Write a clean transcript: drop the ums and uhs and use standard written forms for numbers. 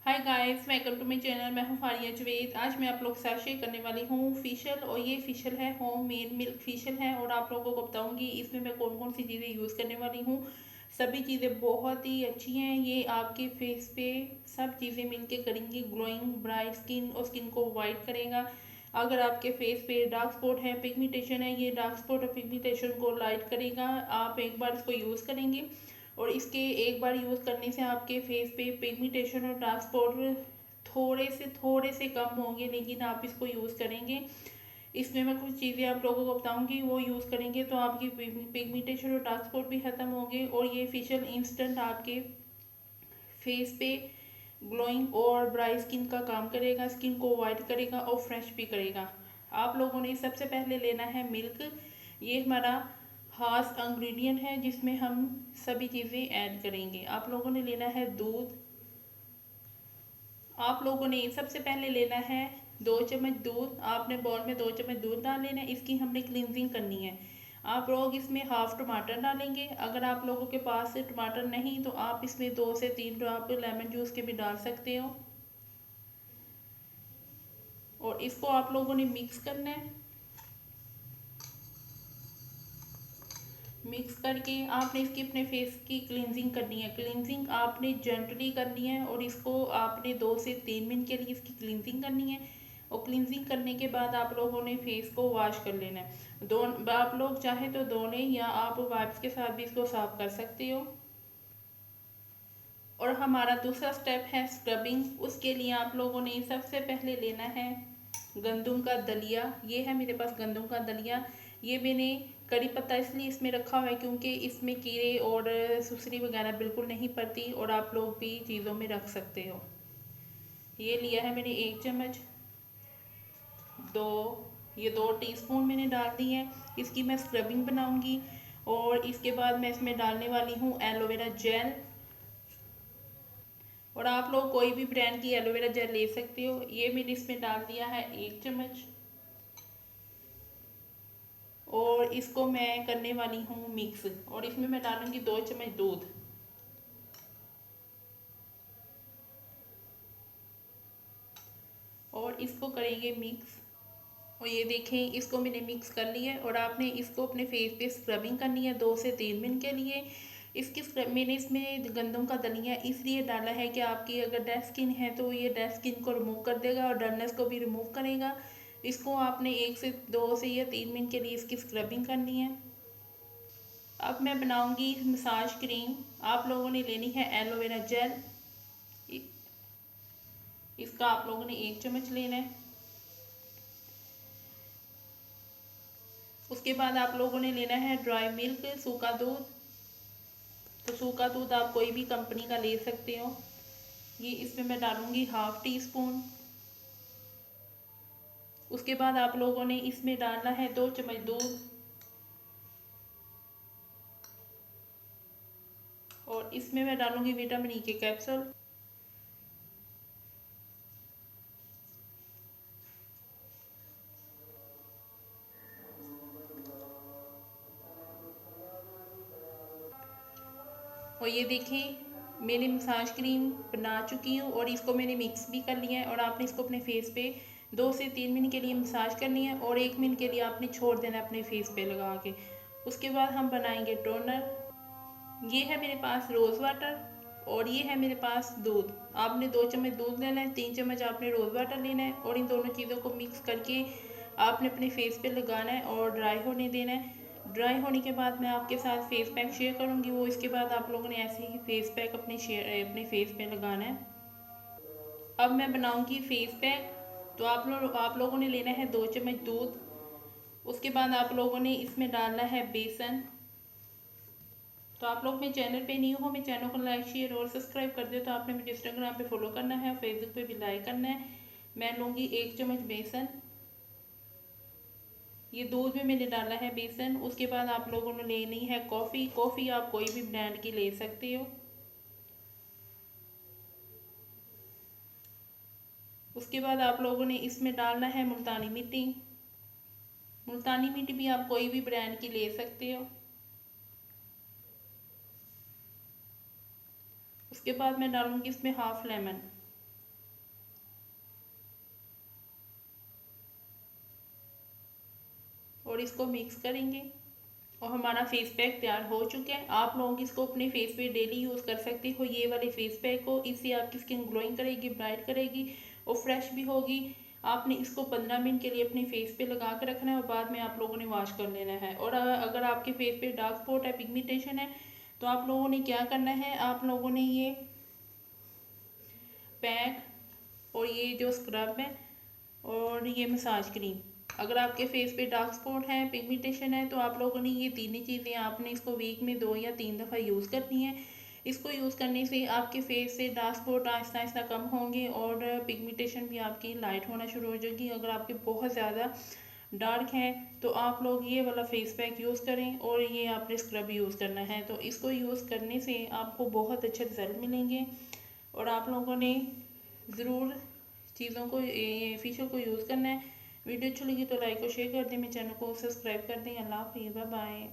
Hi guys, welcome to my channel. मैं हूं फारिया जवेद। आज मैं आप लोग के साथ शेयर करने वाली हूं फेशियल, और ये फेशियल है होम मेड मिल्क फेशियल है। और आप लोगों को बताऊंगी इसमें मैं कौन कौन सी चीज़ें यूज़ करने वाली हूं। सभी चीज़ें बहुत ही अच्छी हैं। ये आपके फेस पे सब चीज़ें मिलके करेंगी ग्लोइंग ब्राइट स्किन, और स्किन को वाइट करेगा। अगर आपके फेस पे डार्क स्पॉट है, पिगमेंटेशन है, ये डार्क स्पॉट और पिगमेंटेशन को लाइट करेगा। आप एक बार इसको यूज़ करेंगे और इसके एक बार यूज़ करने से आपके फेस पे पिगमेंटेशन और डार्क स्पॉट थोड़े से कम होंगे, लेकिन आप इसको यूज़ करेंगे। इसमें मैं कुछ चीज़ें आप लोगों को बताऊंगी, वो यूज़ करेंगे तो आपकी पिगमेंटेशन और डार्क स्पॉट भी ख़त्म होंगे। और ये फेशियल इंस्टेंट आपके फेस पे ग्लोइंग और ब्राइट स्किन का काम करेगा, स्किन को वाइट करेगा और फ्रेश भी करेगा। आप लोगों ने सबसे पहले लेना है मिल्क। ये हमारा खास इंग्रेडिएंट है जिसमें हम सभी चीज़ें ऐड करेंगे। आप लोगों ने लेना है दूध। आप लोगों ने सबसे पहले लेना है 2 चम्मच दूध। आपने बॉल में 2 चम्मच दूध डाल लेना है। इसकी हमने क्लिनजिंग करनी है। आप लोग इसमें हाफ टमाटर डालेंगे। अगर आप लोगों के पास टमाटर नहीं तो आप इसमें 2 से 3 ड्रॉप लेमन जूस के भी डाल सकते हो। और इसको आप लोगों ने मिक्स करना है। मिक्स करके आपने इसकी अपने फेस की क्लींजिंग करनी है। क्लींजिंग आपने जेंटली करनी है और इसको आपने 2 से 3 मिनट के लिए इसकी क्लींजिंग करनी है। और क्लींजिंग करने के बाद आप लोगों ने फेस को वॉश कर लेना है। दो आप लोग चाहे तो धोने या आप वाइप्स के साथ भी इसको साफ कर सकते हो। और हमारा दूसरा स्टेप है स्क्रबिंग। उसके लिए आप लोगों ने सबसे पहले लेना है गंदम का दलिया। ये है मेरे पास गंदम का दलिया। ये मैंने कड़ी पत्ता इसलिए इसमें रखा हुआ है क्योंकि इसमें कीड़े और सुसरी वगैरह बिल्कुल नहीं पड़ती, और आप लोग भी चीज़ों में रख सकते हो। ये लिया है मैंने 1 चम्मच। दो ये 2 टीस्पून मैंने डाल दी है। इसकी मैं स्क्रबिंग बनाऊंगी। और इसके बाद मैं इसमें डालने वाली हूँ एलोवेरा जेल। और आप लोग कोई भी ब्रांड की एलोवेरा जेल ले सकते हो। ये मैंने इसमें डाल दिया है 1 चम्मच। और इसको मैं करने वाली हूँ मिक्स। और इसमें मैं डालूंगी 2 चम्मच दूध। और इसको करेंगे मिक्स। और ये देखें, इसको मैंने मिक्स कर लिया है। और आपने इसको अपने फेस पे स्क्रबिंग करनी है 2 से 3 मिनट के लिए। इसकी स्क्रब मैंने इसमें गंदम का दलिया इसलिए डाला है कि आपकी अगर डेड स्किन है तो ये डेड स्किन को रिमूव कर देगा और डलनेस को भी रिमूव करेगा। इसको आपने 1 से 2 या 3 मिनट के लिए इसकी स्क्रबिंग करनी है। अब मैं बनाऊंगी मसाज क्रीम। आप लोगों ने लेनी है एलोवेरा जेल। इसका आप लोगों ने 1 चम्मच लेना है। उसके बाद आप लोगों ने लेना है ड्राई मिल्क, सूखा दूध। तो सूखा दूध आप कोई भी कंपनी का ले सकते हो। ये इसमें मैं डालूंगी हाफ टी स्पून। उसके बाद आप लोगों ने इसमें डालना है 2 चम्मच दूध। और इसमें मैं डालूंगी विटामिन ई के कैप्सूल। और ये देखें, मैंने मसाज क्रीम बना चुकी हूँ और इसको मैंने मिक्स भी कर लिया है। और आपने इसको अपने फेस पे 2 से 3 मिनट के लिए मसाज करनी है और 1 मिनट के लिए आपने छोड़ देना है अपने फेस पे लगा के। उसके बाद हम बनाएंगे टोनर। ये है मेरे पास रोज़ वाटर और ये है मेरे पास दूध। आपने 2 चम्मच दूध लेना है, 3 चम्मच आपने रोज़ वाटर लेना है। और इन दोनों चीज़ों को मिक्स करके आपने अपने फेस पे लगाना है और ड्राई होने देना है। ड्राई होने के बाद मैं आपके साथ फेस पैक शेयर करूँगी, वो इसके बाद आप लोगों ने ऐसे ही फेस पैक अपने फेस पे लगाना है। अब मैं बनाऊँगी फेस पैक। तो आप लोगों ने लेना है 2 चम्मच दूध। उसके बाद आप लोगों ने इसमें डालना है बेसन। तो आप लोग मेरे चैनल पे न्यू हो, मेरे चैनल को लाइक शेयर और सब्सक्राइब कर दो। तो आपने मुझे इंस्टाग्राम पे फॉलो करना है और फेसबुक पे भी लाइक करना है। मैं लूँगी 1 चम्मच बेसन। ये दूध में मैंने डाला है बेसन। उसके बाद आप लोगों ने लेनी है कॉफ़ी। कॉफ़ी आप कोई भी ब्रांड की ले सकते हो। उसके बाद आप लोगों ने इसमें डालना है मुल्तानी मिट्टी। मुल्तानी मिट्टी भी आप कोई भी ब्रांड की ले सकते हो। उसके बाद मैं डालूँगी इसमें हाफ लेमन। और इसको मिक्स करेंगे और हमारा फेस पैक तैयार हो चुका है। आप लोग इसको अपने फेस पे डेली यूज़ कर सकते हो। ये वाले फेस पैक को, इससे आपकी स्किन ग्लोइंग करेगी, ब्राइट करेगी और फ्रेश भी होगी। आपने इसको 15 मिनट के लिए अपने फेस पे लगा कर रखना है और बाद में आप लोगों ने वॉश कर लेना है। और अगर आपके फेस पे डार्क स्पॉट है, पिगमेंटेशन है, तो आप लोगों ने क्या करना है, आप लोगों ने ये पैक और ये जो स्क्रब है और ये मसाज क्रीम, अगर आपके फेस पे डार्क स्पॉट है, पिगमेंटेशन है, तो आप लोगों ने ये तीनों चीज़ें आपने इसको वीक में 2 या 3 दफ़ा यूज़ करनी है। इसको यूज़ करने से आपके फेस से डार्क स्पॉट आहिस्ता आहिस्ता कम होंगे और पिगमेंटेशन भी आपकी लाइट होना शुरू हो जाएगी। अगर आपके बहुत ज़्यादा डार्क है तो आप लोग ये वाला फेस पैक यूज़ करें और ये आपने स्क्रब यूज़ करना है। तो इसको यूज़ करने से आपको बहुत अच्छे रिजल्ट मिलेंगे और आप लोगों ने ज़रूर चीज़ों को, ये फेशियल को यूज़ करना है। वीडियो अच्छी लगी तो लाइक और शेयर कर दें, मेरे चैनल को सब्सक्राइब कर दें। अल्लाह हाफिज़, बाय बाय।